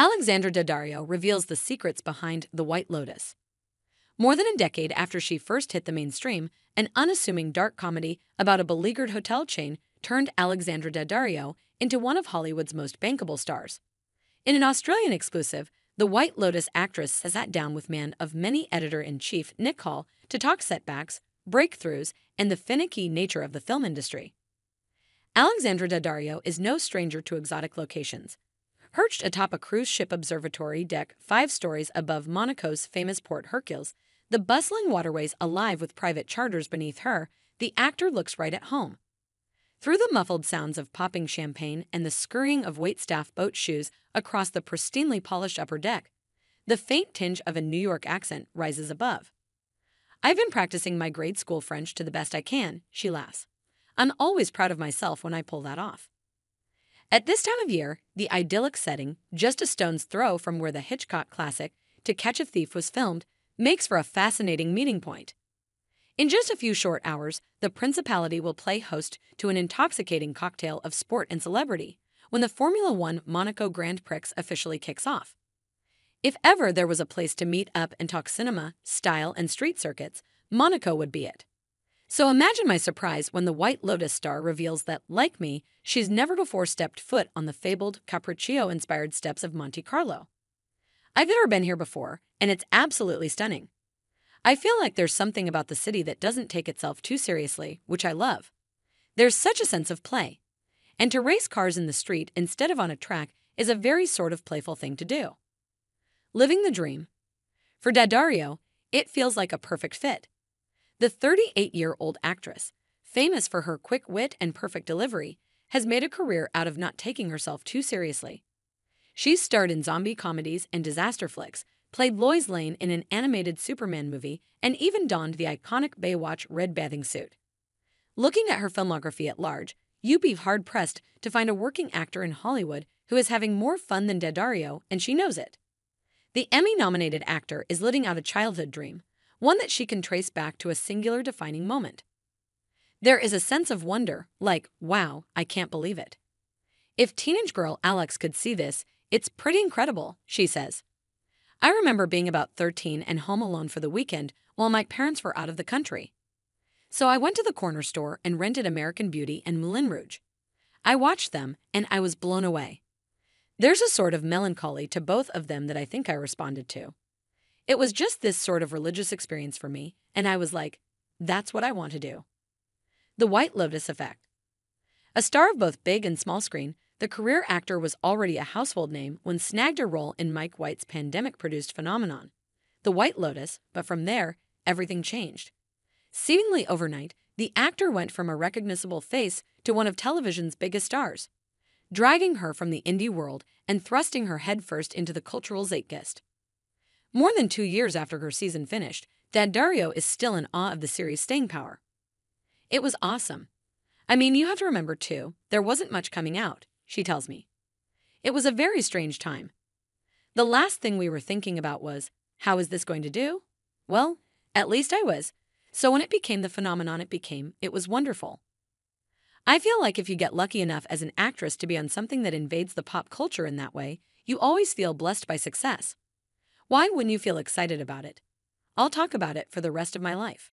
Alexandra Daddario reveals the secrets behind The White Lotus. More than a decade after she first hit the mainstream, an unassuming dark comedy about a beleaguered hotel chain turned Alexandra Daddario into one of Hollywood's most bankable stars. In an Australian exclusive, the White Lotus actress sat down with man of many editor-in-chief Nick Hall to talk setbacks, breakthroughs, and the finicky nature of the film industry. Alexandra Daddario is no stranger to exotic locations. Perched atop a cruise ship observatory deck 5 stories above Monaco's famous port 𝗥𝗲𝗀, the bustling waterways alive with private charters beneath her, the actor looks right at home. Through the muffled sounds of popping champagne and the scurrying of waitstaff boat shoes across the pristinely polished upper deck, the faint tinge of a New York accent rises above. "I've been practicing my grade school French to the best I can," she laughs. "I'm always proud of myself when I pull that off." At this time of year, the idyllic setting, just a stone's throw from where the Hitchcock classic To Catch a Thief was filmed, makes for a fascinating meeting point. In just a few short hours, the Principality will play host to an intoxicating cocktail of sport and celebrity when the Formula One Monaco Grand Prix officially kicks off. If ever there was a place to meet up and talk cinema, style, and street circuits, Monaco would be it. So imagine my surprise when the White Lotus star reveals that, like me, she's never before stepped foot on the fabled 𝐍𝐞𝐰𝐬 steps of Monte Carlo. I've never been here before, and it's absolutely stunning. I feel like there's something about the city that doesn't take itself too seriously, which I love. There's such a sense of play. And to race cars in the street instead of on a track is a very sort of playful thing to do. Living the dream. For Daddario, it feels like a perfect fit. The 38-year-old actress, famous for her quick wit and perfect delivery, has made a career out of not taking herself too seriously. She's starred in zombie comedies and disaster flicks, played Lois Lane in an animated Superman movie, and even donned the iconic Baywatch red bathing suit. Looking at her filmography at large, you'd be hard-pressed to find a working actor in Hollywood who is having more fun than Daddario, and she knows it. The Emmy-nominated actor is living out a childhood dream, one that she can trace back to a singular defining moment. There is a sense of wonder, like, wow, I can't believe it. If teenage girl Alex could see this, it's pretty incredible, she says. I remember being about 13 and home alone for the weekend while my parents were out of the country. So I went to the corner store and rented American Beauty and Moulin Rouge. I watched them, and I was blown away. There's a sort of melancholy to both of them that I think I responded to. It was just this sort of religious experience for me, and I was like, that's what I want to do. The White Lotus effect. A star of both big and small screen, the career actor was already a household name when snagged a role in Mike White's pandemic-produced phenomenon, The White Lotus, but from there, everything changed. Seemingly overnight, the actor went from a recognizable face to one of television's biggest stars, dragging her from the indie world and thrusting her headfirst into the cultural zeitgeist. More than 2 years after her season finished, Daddario is still in awe of the series' staying power. It was awesome. I mean, you have to remember, too, there wasn't much coming out, she tells me. It was a very strange time. The last thing we were thinking about was, how is this going to do? Well, at least I was. So when it became the phenomenon it was wonderful. I feel like if you get lucky enough as an actress to be on something that invades the pop culture in that way, you always feel blessed by success. Why wouldn't you feel excited about it? I'll talk about it for the rest of my life.